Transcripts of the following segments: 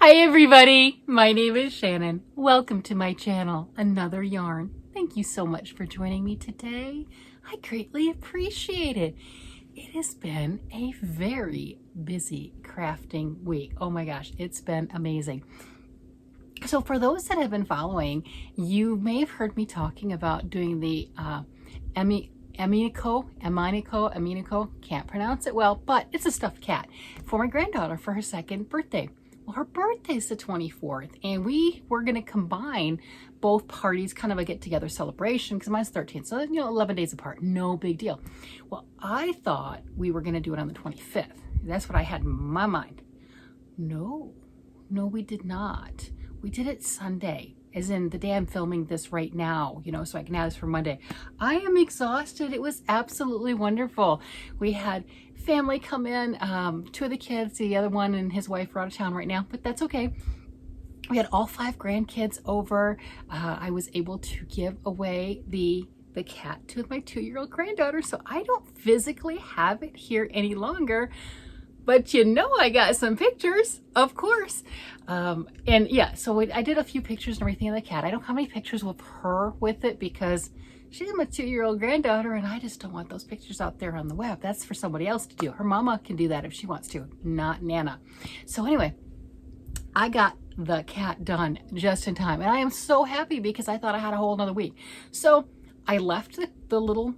Hi everybody, my name is Shannon. Welcome to my channel, Another Yarn. Thank you so much for joining me today. I greatly appreciate it. It has been a very busy crafting week. Oh my gosh, it's been amazing. So for those that have been following, you may have heard me talking about doing the Amineko, can't pronounce it well, but it's a stuffed cat for my granddaughter for her second birthday. Well, her birthday's the 24th, and we were going to combine both parties, kind of a get-together celebration, because mine's 13th, so 11 days apart, no big deal. Well, I thought we were going to do it on the 25th. That's what I had in my mind. No, we did not. We did it Sunday, as in the day I'm filming this right now, so I can have this for Monday. I am exhausted. It was absolutely wonderful. We had family come in, two of the kids, the other one and his wife are out of town right now, but that's okay. We had all 5 grandkids over. I was able to give away the cat to my 2-year-old granddaughter, so I don't physically have it here any longer. But I got some pictures, of course. And yeah, so I did a few pictures and everything of the cat. I don't have any pictures with her with it because she's my 2-year-old granddaughter and I just don't want those pictures out there on the web. That's for somebody else to do. Her mama can do that if she wants to, not Nana. So anyway, I got the cat done just in time. And I am so happy because I thought I had a whole another week. So I left the little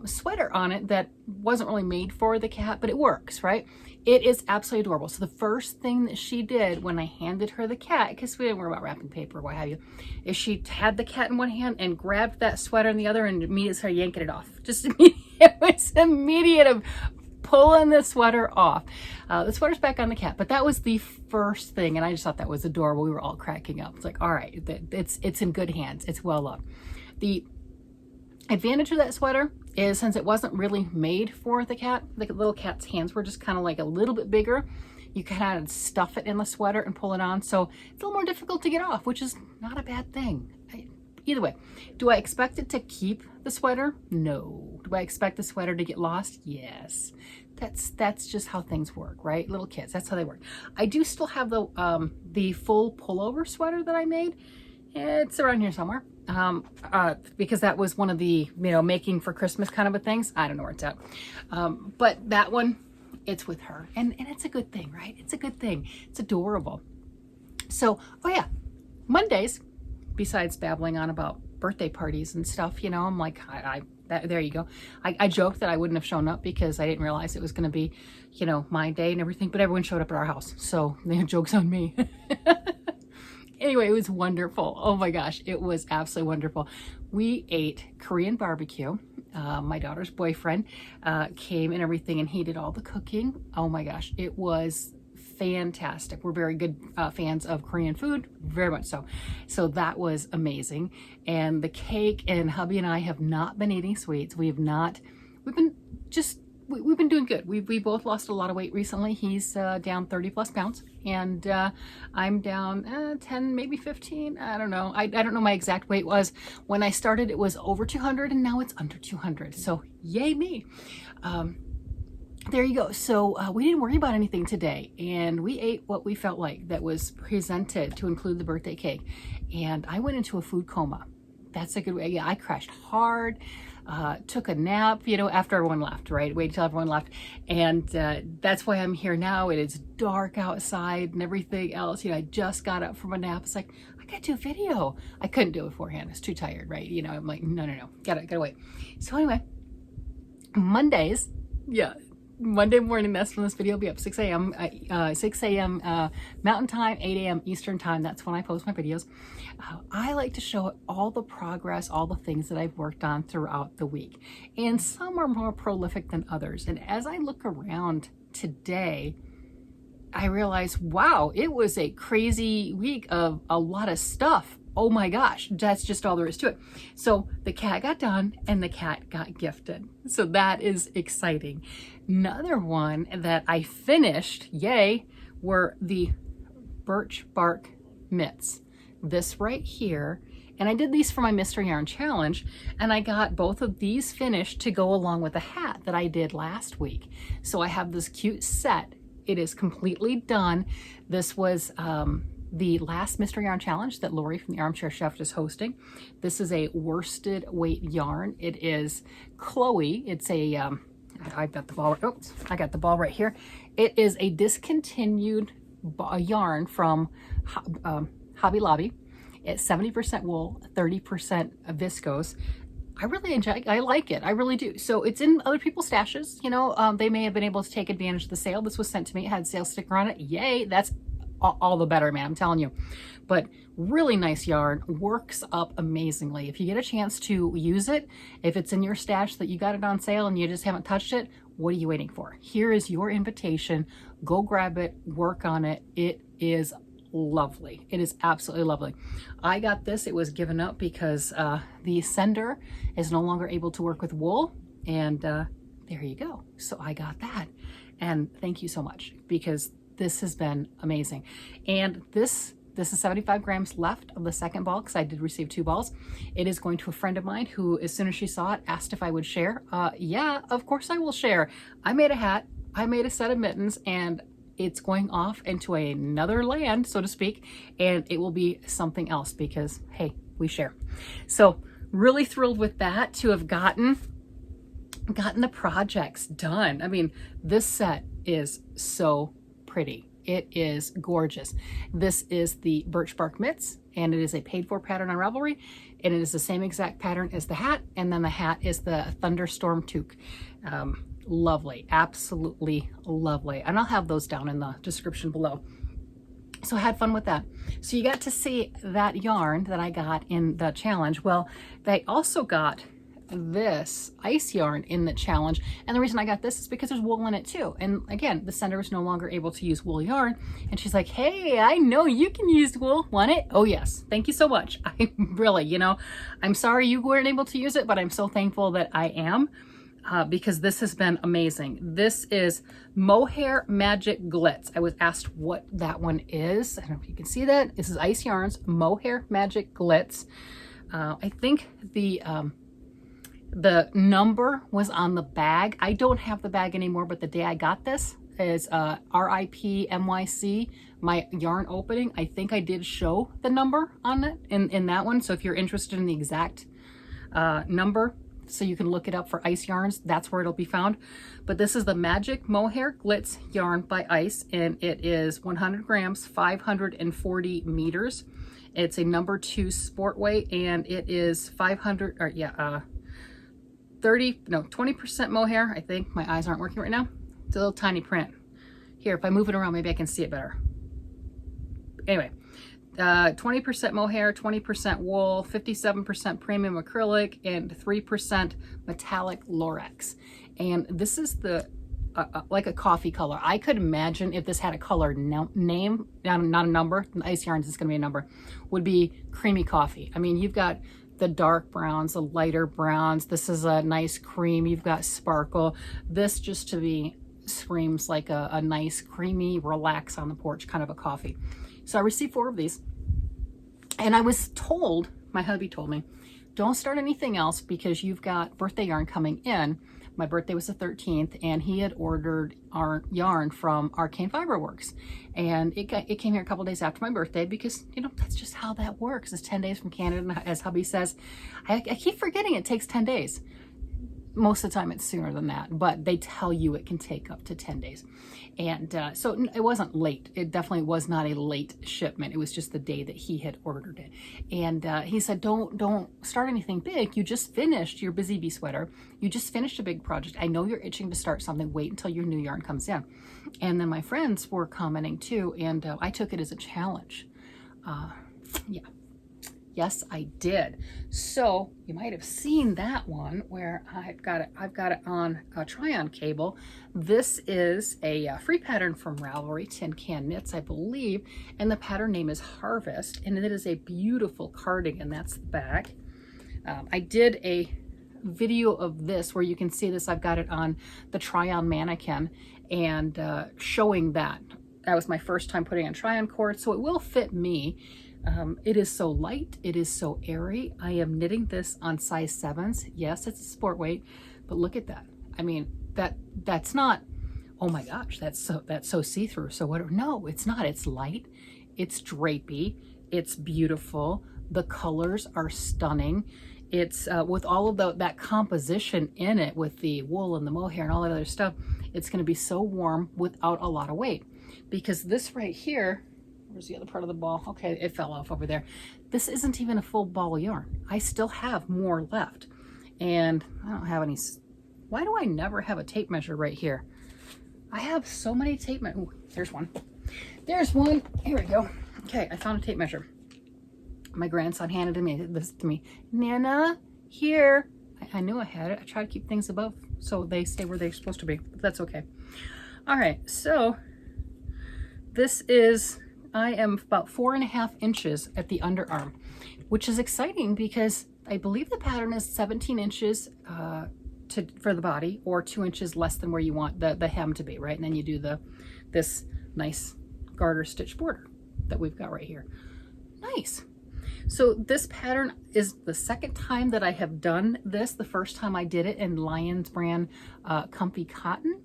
sweater on it that wasn't really made for the cat, but it works, right? It is absolutely adorable. So the first thing that she did when I handed her the cat, because we didn't worry about wrapping paper or what have you, is she had the cat in one hand and grabbed that sweater in the other and immediately started yanking it off. Just it was immediate of pulling the sweater off. The sweater's back on the cat, but that was the first thing, and I just thought that was adorable. We were all cracking up. It's like, all right, it's in good hands. It's well loved. The advantage of that sweater is since it wasn't really made for the cat, the little cat's hands were just kind of like a little bit bigger. You kind of stuff it in the sweater and pull it on, so it's a little more difficult to get off, which is not a bad thing. Either way, do I expect it to keep the sweater? No. Do I expect the sweater to get lost? Yes. That's just how things work, right? Little kids, that's how they work. I do still have the full pullover sweater that I made. It's around here somewhere. Because that was one of the, making for Christmas kind of a things. I don't know where it's at. But that one, it's with her. And it's a good thing, right? It's a good thing. It's adorable. So, oh yeah, Mondays, besides babbling on about birthday parties and stuff, I'm like, there you go. I joked that I wouldn't have shown up because I didn't realize it was going to be, my day and everything, but everyone showed up at our house. So the joke's on me. Anyway, it was wonderful. Oh my gosh, it was absolutely wonderful. We ate Korean barbecue. My daughter's boyfriend came and everything, and he did all the cooking. Oh my gosh, it was fantastic. We're very good fans of Korean food, very much so. So that was amazing. And the cake, and hubby and I have not been eating sweets. We've been doing good. We both lost a lot of weight recently. He's down 30+ pounds, and I'm down 10, maybe 15. I don't know. I don't know my exact weight was. When I started, it was over 200, and now it's under 200. So yay me. There you go. So we didn't worry about anything today, and we ate what we felt like that was presented to include the birthday cake. And I went into a food coma. That's a good way. Yeah, I crashed hard. Took a nap, after everyone left, right? Waited till everyone left. And that's why I'm here now. It is dark outside and everything else. I just got up from a nap. It's like, I gotta do a video. I couldn't do it beforehand. I was too tired, right? I'm like, no. Gotta wait. So anyway, Mondays, yeah. Monday morning, that's when this video will be up, 6 a.m. 6 a.m. Mountain Time, 8 a.m. Eastern Time. That's when I post my videos. I like to show all the progress, all the things that I've worked on throughout the week. And some are more prolific than others. And as I look around today, I realize, wow, it was a crazy week of a lot of stuff. Oh my gosh, that's just all there is to it. So the cat got done and the cat got gifted. So that is exciting. Another one that I finished, yay, were the Birch bark mitts. This right here. And I did these for my Mystery Yarn Challenge, and I got both of these finished to go along with the hat that I did last week. So I have this cute set It is completely done. This was the last Mystery Yarn Challenge that Lori from the Armchair Chef is hosting. This is a worsted weight yarn. It is Chloe. It's a, I've got the ball, oops, I got the ball right here. It is a discontinued yarn from Hobby Lobby. It's 70% wool, 30% viscose. I really enjoy, I like it. I really do. So it's in other people's stashes. You know, they may have been able to take advantage of the sale. This was sent to me. It had sales sticker on it. Yay. That's all the better, man. I'm telling you. But really nice yarn, works up amazingly. If you get a chance to use it, if it's in your stash that you got it on sale and you just haven't touched it, what are you waiting for? Here is your invitation. Go grab it, work on it. It is lovely. It is absolutely lovely. I got this. It was given up because the sender is no longer able to work with wool, and there you go. So I got that, and thank you so much, because this has been amazing. And this is 75 grams left of the second ball, because I did receive 2 balls. It is going to a friend of mine who, as soon as she saw it, asked if I would share. Yeah, of course I will share. I made a hat, I made a set of mittens, and it's going off into another land, so to speak, and it will be something else because, hey, we share. So really thrilled with that, to have gotten the projects done. I mean, this set is so pretty. It is gorgeous. This is the Birch Bark Mitts, and it is a paid for pattern on Ravelry, and it is the same exact pattern as the hat, and then the hat is the Thunderstorm Toque. Lovely, absolutely lovely. And I'll have those down in the description below. So I had fun with that. So you got to see that yarn that I got in the challenge. Well, they also got this ice yarn in the challenge, and the reason I got this is because there's wool in it too. And again, the sender was no longer able to use wool yarn, and she's like, hey, I know you can use wool. Want it? Oh yes, thank you so much. I really, you know, I'm sorry you weren't able to use it, but I'm so thankful that I am. Because this has been amazing. This is Mohair Magic Glitz. I was asked what that one is. I don't know if you can see that. This is Ice Yarns Mohair Magic Glitz. I think the number was on the bag. I don't have the bag anymore, but the day I got this is RIP MYC, my yarn opening. I think I did show the number on it in that one. So if you're interested in the exact number, so you can look it up for Ice Yarns, that's where it'll be found. But this is the Magic Mohair Glitz yarn by Ice, and it is 100 grams, 540 meters. It's a number 2 sport weight, and it is 20% mohair. I think my eyes aren't working right now. It's a little tiny print. Here, if I move it around, maybe I can see it better. Anyway, 20% mohair, 20% wool, 57% premium acrylic, and 3% metallic Lorex. And this is the like a coffee color. I could imagine if this had a color name, not a number, Ice Yarns is going to be a number, would be creamy coffee. I mean, you've got the dark browns, the lighter browns. This is a nice cream. You've got sparkle. This just to me screams like a nice creamy relax on the porch kind of a coffee. So I received 4 of these, and I was told, my hubby told me, don't start anything else because you've got birthday yarn coming in. My birthday was the 13th, and he had ordered our yarn from Arcane Fiberworks, and it came here a couple days after my birthday because, you know, that's just how that works. It's 10 days from Canada, and as hubby says, I keep forgetting it takes 10 days. Most of the time it's sooner than that, but they tell you it can take up to 10 days. And so it wasn't late. It definitely was not a late shipment. It was just the day that he had ordered it. And he said, don't start anything big. You just finished your Busy Bee sweater. You just finished a big project. I know you're itching to start something. Wait until your new yarn comes in. And then my friends were commenting too, and I took it as a challenge. Yeah. Yes, I did. So you might have seen that one where I've got it on a try-on cable. This is a free pattern from Ravelry, Tincanknits, I believe, and the pattern name is Harvest, and it is a beautiful cardigan. That's the back. I did a video of this where you can see this. I've got it on the try-on mannequin and showing that. That was my first time putting on try-on cord, so it will fit me. It is so light, it is so airy. I am knitting this on size 7s. Yes, it's a sport weight, but look at that. I mean, that's not oh my gosh, that's so see-through. So what? No, it's not. It's light, it's drapey, it's beautiful. The colors are stunning. It's with all of that composition in it, with the wool and the mohair and all that other stuff, it's going to be so warm without a lot of weight. Because this right here, where's the other part of the ball? Okay, it fell off over there. This isn't even a full ball of yarn. I still have more left. And I don't have any. Why do I never have a tape measure right here? I have so many tape measures. There's one. There's one. Here we go. Okay, I found a tape measure. My grandson handed this to me. Nana, here. I knew I had it. I try to keep things above so they stay where they're supposed to be, but that's okay. All right, so this is, I am about 4.5 inches at the underarm, which is exciting because I believe the pattern is 17 inches for the body, or 2 inches less than where you want the hem to be, right? And then you do this nice garter stitch border that we've got right here. Nice. So this pattern is the second time that I have done this. The first time I did it in Lion's brand Comfy Cotton,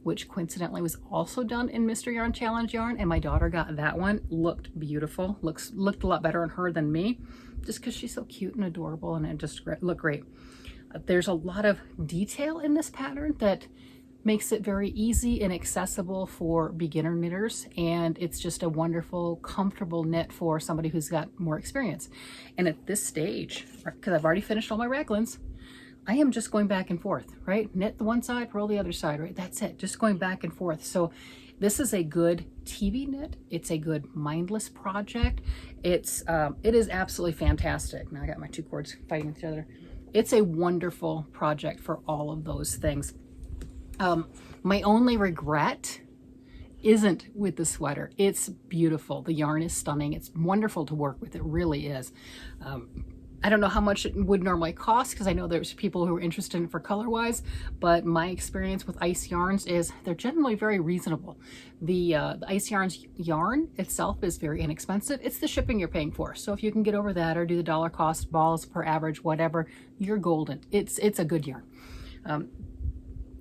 which coincidentally was also done in Mr. Yarn Challenge yarn, and my daughter got that one. Looked beautiful. Looked a lot better on her than me, just because she's so cute and adorable, and it just looked great. There's a lot of detail in this pattern that makes it very easy and accessible for beginner knitters, and it's just a wonderful, comfortable knit for somebody who's got more experience. And at this stage, because I've already finished all my raglans, I am just going back and forth, right? Knit the one side, roll the other side, right? That's it, just going back and forth. So this is a good TV knit. It's a good mindless project. It is absolutely fantastic. Now I got my two cords fighting with each other. It's a wonderful project for all of those things. My only regret isn't with the sweater. It's beautiful. The yarn is stunning. It's wonderful to work with. It really is. I don't know how much it would normally cost, because I know there's people who are interested in it for color-wise, but my experience with ice yarns is they're generally very reasonable. The ice yarns yarn itself is very inexpensive. It's the shipping you're paying for. So if you can get over that, or do the dollar cost balls per average, whatever, you're golden. It's a good yarn.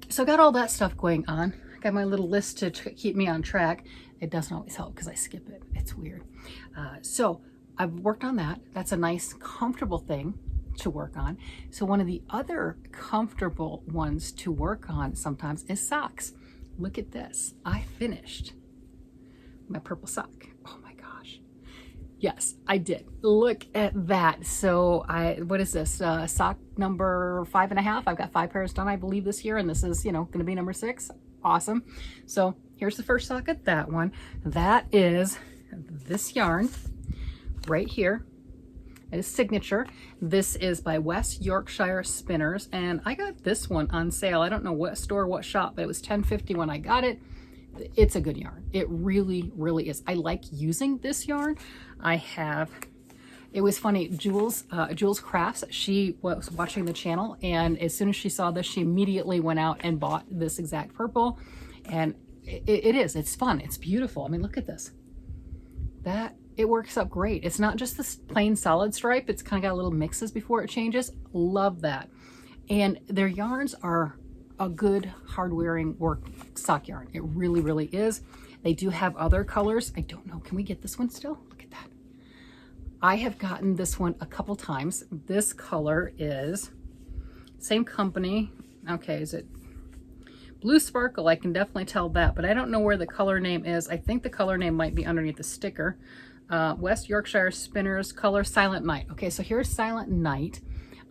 So I got all that stuff going on. I got my little list to keep me on track. It doesn't always help because I skip it. It's weird. So I've worked on that. That's a nice, comfortable thing to work on. So one of the other comfortable ones to work on sometimes is socks. Look at this. I finished my purple sock. Oh my gosh. Yes, I did. Look at that. So what is this? Sock number 5.5. I've got 5 pairs done, I believe, this year, and this is, going to be number 6. Awesome. So here's the first sock at that one. That is this yarn right here. It is Signature. This is by West Yorkshire Spinners, and I got this one on sale. I don't know what store, what shop, but it was $10.50 when I got it. It's a good yarn. It really, really is. I like using this yarn. It was funny, Jules Crafts, she was watching the channel, and as soon as she saw this, she immediately went out and bought this exact purple, and it's fun. It's beautiful. I mean, look at this. It works up great. It's not just this plain solid stripe. It's kind of got little mixes before it changes. Love that. And their yarns are a good hard wearing work sock yarn. It really, really is. They do have other colors. I don't know. Can we get this one still? Look at that. I have gotten this one a couple times. This color is same company. Okay, is it Blue Sparkle? I can definitely tell that, but I don't know where the color name is. I think the color name might be underneath the sticker. West Yorkshire Spinners, color Silent Night. Okay, so here's Silent Night.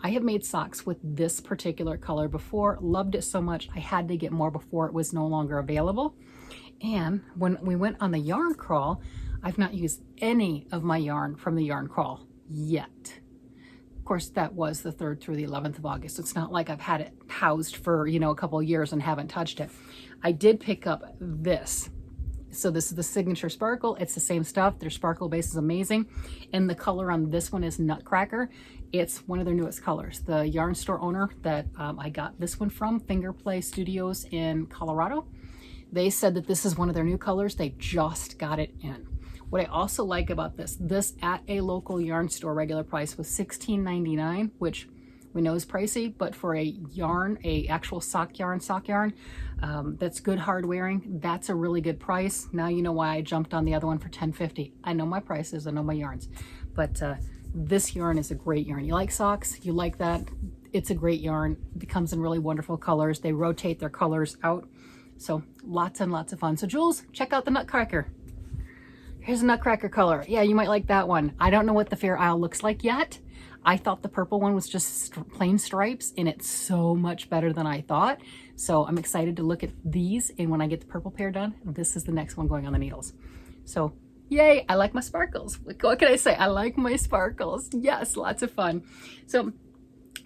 I have made socks with this particular color before, loved it so much I had to get more before it was no longer available. And when we went on the yarn crawl, I've not used any of my yarn from the yarn crawl yet. Of course, that was the 3rd through the 11th of August. It's not like I've had it housed for, a couple of years and haven't touched it. I did pick up this. So this is the Signature Sparkle. It's the same stuff. Their sparkle base is amazing. And the color on this one is Nutcracker. It's one of their newest colors. The yarn store owner that I got this one from, Fingerplay Studios in Colorado, they said that this is one of their new colors. They just got it in. What I also like about this at a local yarn store regular price was $16.99, which We know it's pricey, but for a yarn, a actual sock yarn, that's good hard wearing, that's a really good price. Now you know why I jumped on the other one for $10.50. I know my prices, I know my yarns, but this yarn is a great yarn. You like socks, you like that, it's a great yarn. It comes in really wonderful colors. They rotate their colors out. So lots and lots of fun. So Jules, check out the Nutcracker. Here's a Nutcracker color. Yeah, you might like that one. I don't know what the fair aisle looks like yet. I thought the purple one was just plain stripes, and it's so much better than I thought. So I'm excited to look at these, and when I get the purple pair done, this is the next one going on the needles. So yay, I like my sparkles. What can I say? I like my sparkles. Yes, lots of fun. So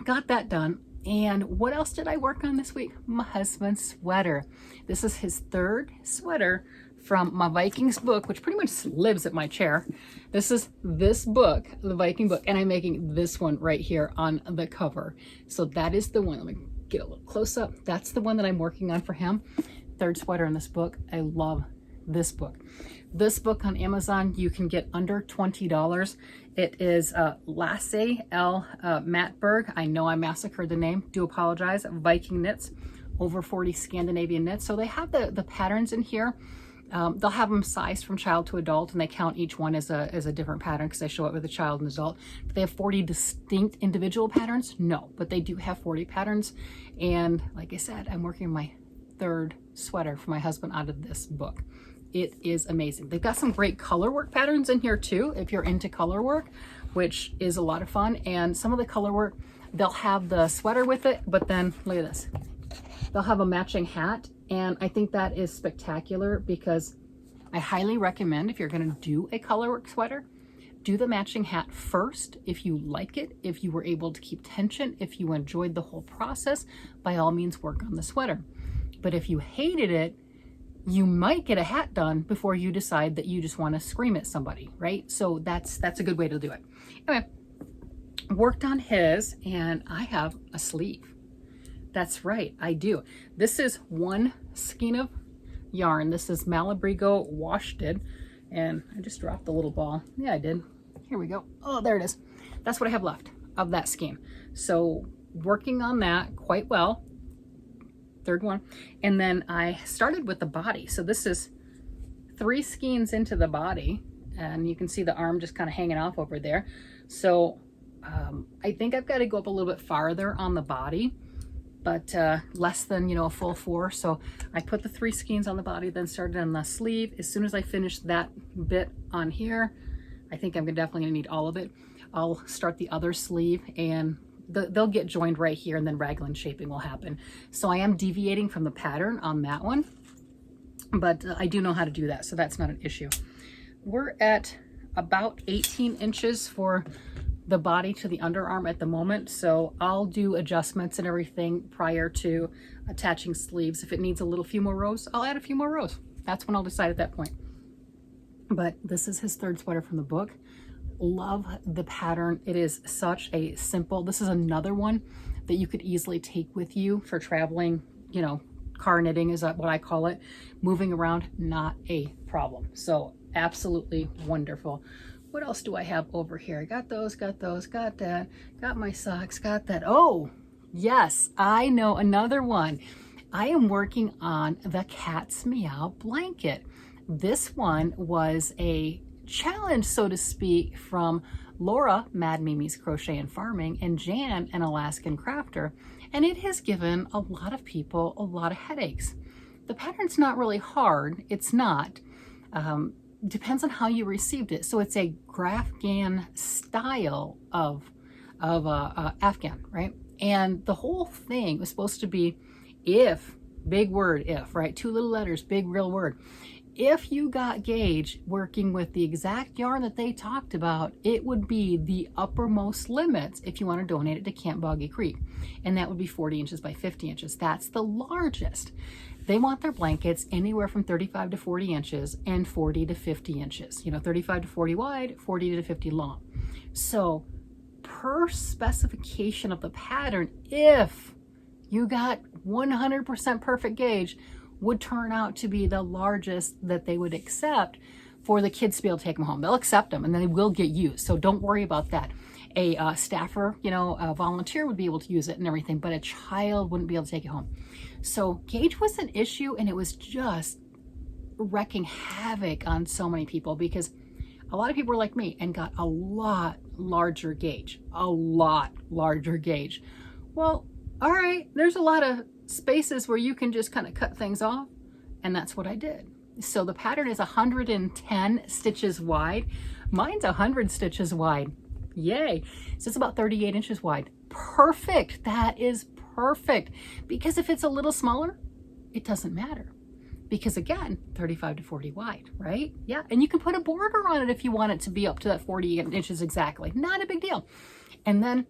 got that done. And what else did I work on this week? My husband's sweater. This is his third sweater from my Vikings book, which pretty much lives at my chair. This is this book, the Viking book, and I'm making this one right here on the cover. So that is the one. Let me get a little close up. That's the one that I'm working on for him. Third sweater in this book. I love this book. This book on Amazon, you can get under $20. It is Lasse L. Matberg. I know I massacred the name. Do apologize. Viking Knits. Over 40 Scandinavian knits. So they have the patterns in here. They'll have them sized from child to adult, and they count each one as a different pattern because they show it with a child and adult. Do they have 40 distinct individual patterns? No, but they do have 40 patterns. And like I said, I'm working my third sweater for my husband out of this book. It is amazing. They've got some great color work patterns in here too, if you're into color work, which is a lot of fun. And some of the color work, they'll have the sweater with it, but then look at this. They'll have a matching hat. And I think that is spectacular because I highly recommend, if you're going to do a color work sweater, do the matching hat first. If you like it, if you were able to keep tension, if you enjoyed the whole process, by all means work on the sweater. But if you hated it, you might get a hat done before you decide that you just want to scream at somebody, right? So that's a good way to do it. Anyway, worked on his, and I have a sleeve. That's right, I do. This is one skein of yarn. This is Malabrigo Worsted, and I just dropped the little ball. Yeah, I did. Here we go. Oh, there it is. That's what I have left of that skein. So working on that quite well. Third one. And then I started with the body. So this is 3 skeins into the body, and you can see the arm just kind of hanging off over there. So I think I've got to go up a little bit farther on the body, but less than, a full 4. So I put the 3 skeins on the body, then started on the sleeve. As soon as I finish that bit on here, I think I'm definitely gonna need all of it. I'll start the other sleeve, and they'll get joined right here, and then raglan shaping will happen. So I am deviating from the pattern on that one, but I do know how to do that, so that's not an issue. We're at about 18 inches for the body to the underarm at the moment, so I'll do adjustments and everything prior to attaching sleeves. If it needs a few more rows, I'll add a few more rows. That's when I'll decide at that point. But this is his third sweater from the book. Love the pattern. It is such a simple, this is another one that you could easily take with you for traveling, car knitting is what I call it. Moving around, not a problem. So absolutely wonderful. What else do I have over here? I got those, got that, got my socks, got that. Oh, yes, I know another one. I am working on the Cat's Meow blanket. This one was a challenge, so to speak, from Laura, Mad Mimi's Crochet and Farming, and Jan, an Alaskan crafter, and it has given a lot of people a lot of headaches. The pattern's not really hard. It's not. Depends on how you received it. So it's a Grafgan style of Afghan, right? And the whole thing was supposed to be if, big word if, right? 2 little letters, big real word. If you got gauge working with the exact yarn that they talked about, it would be the uppermost limits if you want to donate it to Camp Boggy Creek. And that would be 40 inches by 50 inches. That's the largest. They want their blankets anywhere from 35 to 40 inches and 40 to 50 inches. 35 to 40 wide, 40 to 50 long. So per specification of the pattern, if you got 100% perfect gauge, would turn out to be the largest that they would accept for the kids to be able to take them home. They'll accept them and then they will get used. So don't worry about that. A staffer, you know, a volunteer would be able to use it and everything, but a child wouldn't be able to take it home. So gauge was an issue, and it was just wrecking havoc on so many people because a lot of people were like me and got a lot larger gauge, a lot larger gauge. Well, all right, there's a lot of spaces where you can just kind of cut things off, and that's what I did. So the pattern is 110 stitches wide. Mine's 100 stitches wide. Yay. So it's about 38 inches wide. Perfect. That is perfect. Because if it's a little smaller, it doesn't matter. Because again, 35 to 40 wide, right? Yeah. And you can put a border on it if you want it to be up to that 40 inches exactly. Not a big deal. And then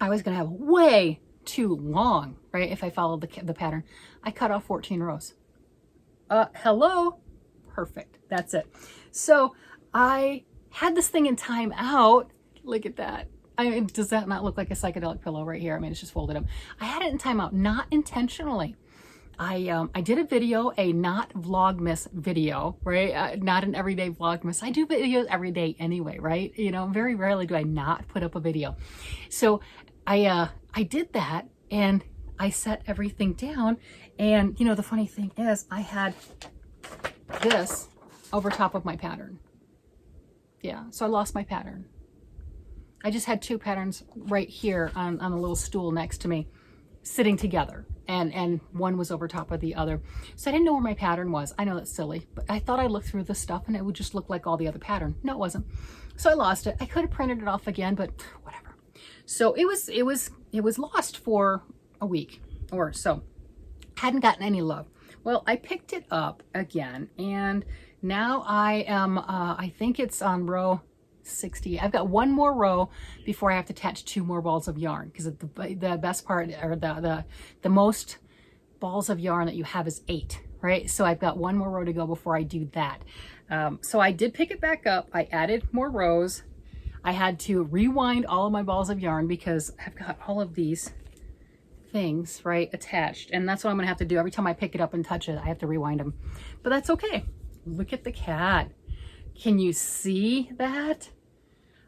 I was going to have way too long, right? If I followed the pattern, I cut off 14 rows. Hello. Perfect. That's it. So I had this thing in timeout. Look at that. I mean, does that not look like a psychedelic pillow right here? I mean, it's just folded up. I had it in timeout, not intentionally. I did a video, a not Vlogmas video, right? Not an everyday Vlogmas. I do videos every day anyway, right? You know, very rarely do I not put up a video. So I did that and I set everything down. And you know, the funny thing is I had this over top of my pattern. Yeah, so I lost my pattern. I just had two patterns right here on a little stool next to me sitting together, and one was over top of the other. So I didn't know where my pattern was. I know that's silly, but I thought I looked through this stuff and it would just look like all the other pattern. No, it wasn't. So I lost it. I could have printed it off again, but whatever. So it was lost for a week or so. Hadn't gotten any love. Well, I picked it up again, and now I am, I think it's on row 60. I've got one more row before I have to attach 2 more balls of yarn, because the best part, or the most balls of yarn that you have is 8, right? So I've got one more row to go before I do that. So I did pick it back up. I added more rows. I had to rewind all of my balls of yarn because I've got all of these things, right, attached, and that's what I'm gonna have to do every time I pick it up and touch it. I have to rewind them, but that's okay. Look at the cat. Can you see that?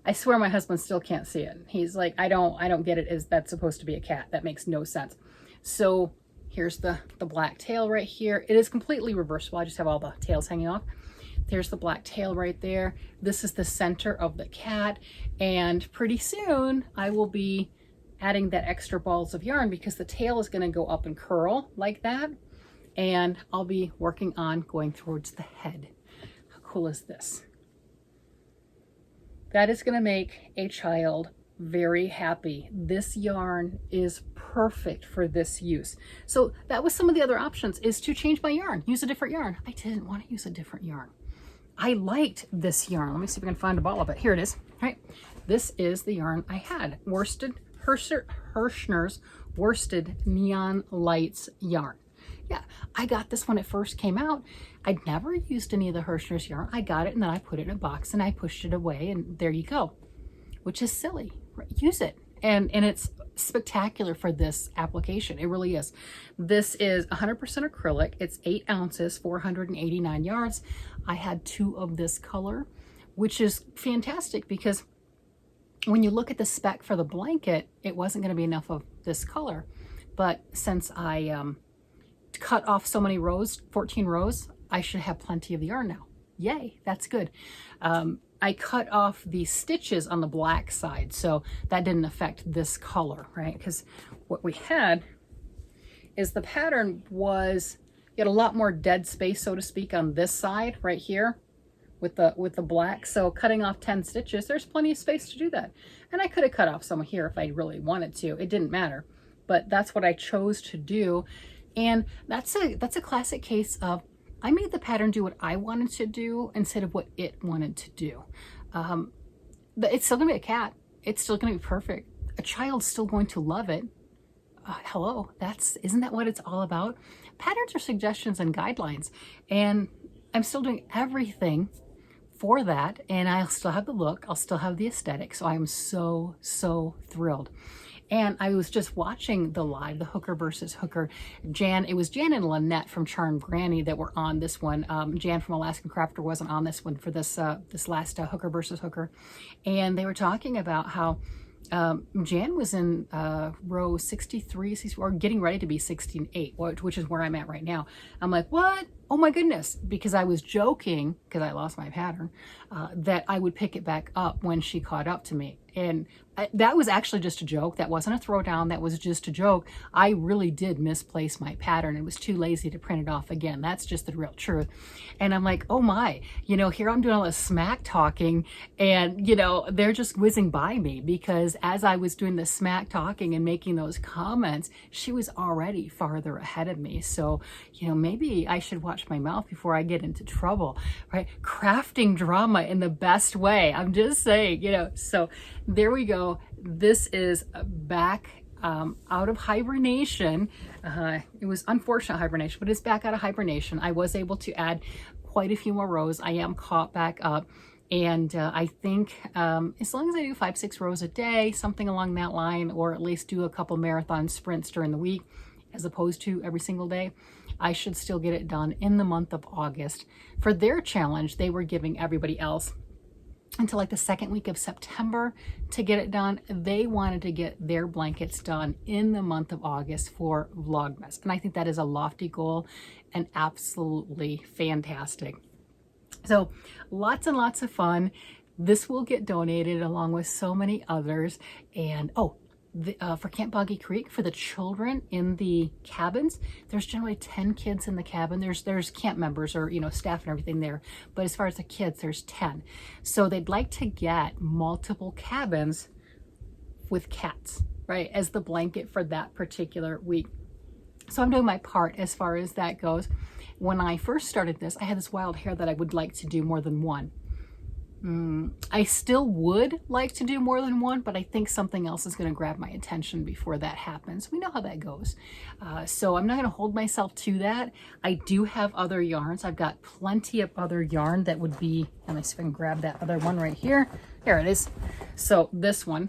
I swear my husband still can't see it. He's like, I don't get it. Is that supposed to be a cat? That makes no sense. So here's the black tail right here. It is completely reversible. I just have all the tails hanging off. There's the black tail right there. This is the center of the cat, and pretty soon I will be adding that extra balls of yarn because the tail is going to go up and curl like that, and I'll be working on going towards the head. How cool is this? That is going to make a child very happy. This yarn is perfect for this use. So that was some of the other options, is to change my yarn, use a different yarn. I didn't want to use a different yarn. I liked this yarn. Let me see if I can find a ball of it. Here it is. All right. This is the yarn I had. Hirschner's Worsted Neon Lights yarn. Yeah, I got this when it first came out. I'd never used any of the Hirschner's yarn. I got it and then I put it in a box and I pushed it away, and there you go, which is silly. Right? Use it. And it's spectacular for this application. It really is. This is 100% acrylic. It's 8 ounces, 489 yards. I had 2 of this color, which is fantastic because when you look at the spec for the blanket, it wasn't going to be enough of this color. But since I cut off so many rows, 14 rows, I should have plenty of the yarn now. Yay, that's good. I cut off the stitches on the black side, so that didn't affect this color, right? Because what we had is the pattern was, you had a lot more dead space, so to speak, on this side right here with the black. So cutting off 10 stitches, there's plenty of space to do that. And I could have cut off some here if I really wanted to. It didn't matter, but that's what I chose to do. And that's a classic case of, I made the pattern do what I wanted to do instead of what it wanted to do. But it's still gonna be a cat. It's still gonna be perfect. A child's still going to love it. Hello, isn't that what it's all about? Patterns are suggestions and guidelines, and I'm still doing everything for that, and I'll still have the look, I'll still have the aesthetic, so I'm so thrilled. And I was just watching the live, the hooker versus hooker. It was Jan and Lynette from Charmed Granny that were on this one. Jan from Alaskan Crafter wasn't on this one for this last hooker versus hooker. And they were talking about how Jan was in row 63, or getting ready to be 68, which is where I'm at right now. I'm like, what? Oh my goodness. Because I was joking, because I lost my pattern, that I would pick it back up when she caught up to me. And that was actually just a joke. That wasn't a throwdown. That was just a joke. I really did misplace my pattern. It was too lazy to print it off again. That's just the real truth. And I'm like, oh my, here I'm doing all this smack talking, and they're just whizzing by me, because as I was doing the smack talking and making those comments, she was already farther ahead of me. So, maybe I should watch my mouth before I get into trouble, right? Crafting drama in the best way. I'm just saying, so there we go. This is back out of hibernation. It was unfortunate hibernation, but it's back out of hibernation. I was able to add quite a few more rows. I am caught back up. And I think as long as I do 5-6 rows a day, something along that line, or at least do a couple marathon sprints during the week, as opposed to every single day, I should still get it done in the month of August. For their challenge, they were giving everybody else until like the second week of September to get it done. They wanted to get their blankets done in the month of August for Vlogmas. And I think that is a lofty goal and absolutely fantastic. So lots and lots of fun. This will get donated along with so many others. And for Camp Boggy Creek, for the children in the cabins, there's generally 10 kids in the cabin. There's camp members or staff and everything there, but as far as the kids, there's 10. So they'd like to get multiple cabins with cats, right, as the blanket for that particular week. So I'm doing my part as far as that goes. When I first started this, I had this wild hair that I would like to do more than one. I still would like to do more than one, but I think something else is going to grab my attention before that happens. We know how that goes. So I'm not going to hold myself to that. I do have other yarns. I've got plenty of other yarn that would be, let me see if I can grab that other one right here. Here it is. So this one,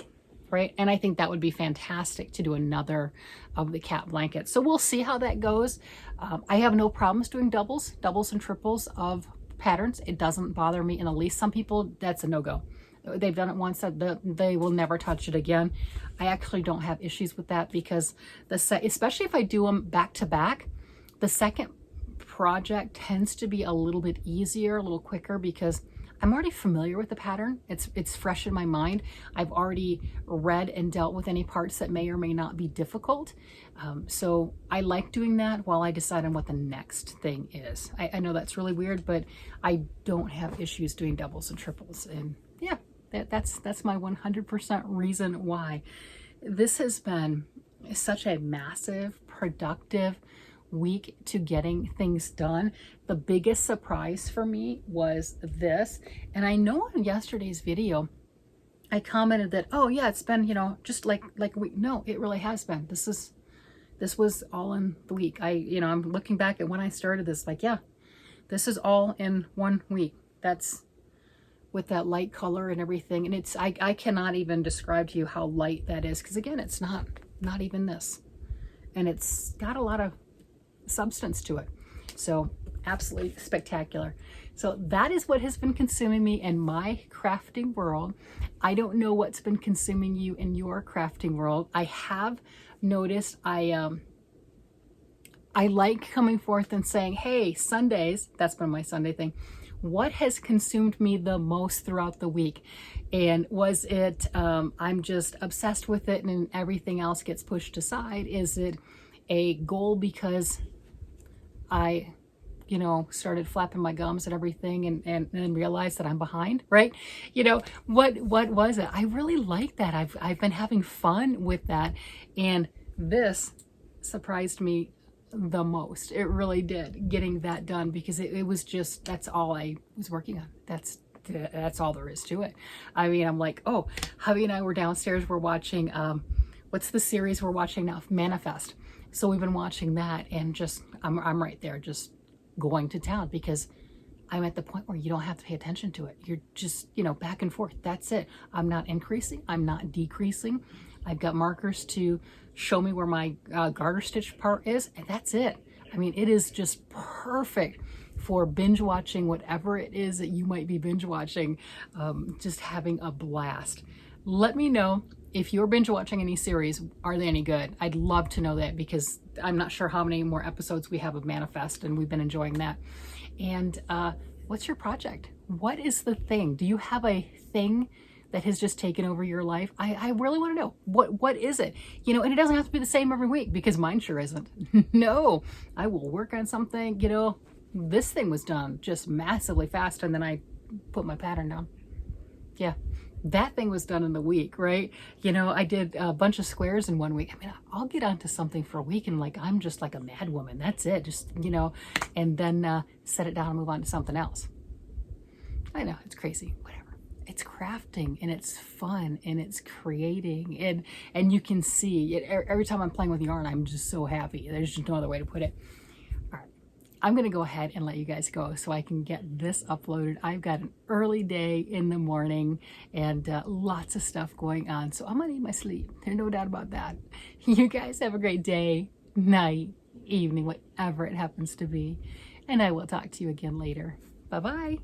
right? And I think that would be fantastic to do another of the cat blankets. So we'll see how that goes. I have no problems doing doubles and triples of patterns. It doesn't bother me in the least. Some people, that's a no-go. They've done it once, they will never touch it again. I actually don't have issues with that, because especially if I do them back to back, the second project tends to be a little bit easier, a little quicker, because I'm already familiar with the pattern. It's fresh in my mind. I've already read and dealt with any parts that may or may not be difficult. So I like doing that while I decide on what the next thing is. I know that's really weird, but I don't have issues doing doubles and triples. And yeah, that's my 100% reason why. This has been such a massive, productive week to getting things done. The biggest surprise for me was this. And I know in yesterday's video, I commented that, oh yeah, it's been, just like a week. No, it really has been. This was all in the week. I'm looking back at when I started this, like, yeah, this is all in 1 week. That's with that light color and everything. And I cannot even describe to you how light that is. Cause again, it's not even this, and it's got a lot of substance to it. So absolutely spectacular. So that is what has been consuming me in my crafting world. I don't know what's been consuming you in your crafting world. I have noticed I like coming forth and saying, hey, Sundays, that's been my Sunday thing. What has consumed me the most throughout the week? And was it, I'm just obsessed with it and everything else gets pushed aside? Is it a goal because I, started flapping my gums and everything and then realized that I'm behind, right? What was it? I really like that. I've been having fun with that. And this surprised me the most. It really did, getting that done, because it was just, that's all I was working on. That's all there is to it. I mean, I'm like, oh, hubby and I were downstairs. We're watching, what's the series we're watching now? Manifest. So we've been watching that, and just, I'm right there just going to town, because I'm at the point where you don't have to pay attention to it. You're just, you know, back and forth. That's it. I'm not increasing. I'm not decreasing. I've got markers to show me where my garter stitch part is, and that's it. I mean, it is just perfect for binge watching whatever it is that you might be binge watching, just having a blast. Let me know if you're binge watching any series. Are they any good? I'd love to know that, because I'm not sure how many more episodes we have of Manifest, and we've been enjoying that. And what's your project? What is the thing? Do you have a thing that has just taken over your life? I really want to know. What is it? You know, and it doesn't have to be the same every week, because mine sure isn't. No, I will work on something, you know. This thing was done just massively fast, and then I put my pattern down. Yeah, that thing was done in the week, right? You know, I did a bunch of squares in 1 week. I mean, I'll get onto something for a week and like, I'm just like a mad woman. That's it. Just, you know, and then set it down and move on to something else. I know, it's crazy, whatever. It's crafting, and it's fun, and it's creating, and you can see it every time I'm playing with yarn. I'm just so happy. There's just no other way to put it. All right, I'm gonna go ahead and let you guys go so I can get this uploaded. I've got an early day in the morning, and lots of stuff going on, so I'm gonna need my sleep. There's no doubt about that. You guys have a great day, night, evening, whatever it happens to be, and I will talk to you again later. Bye-bye.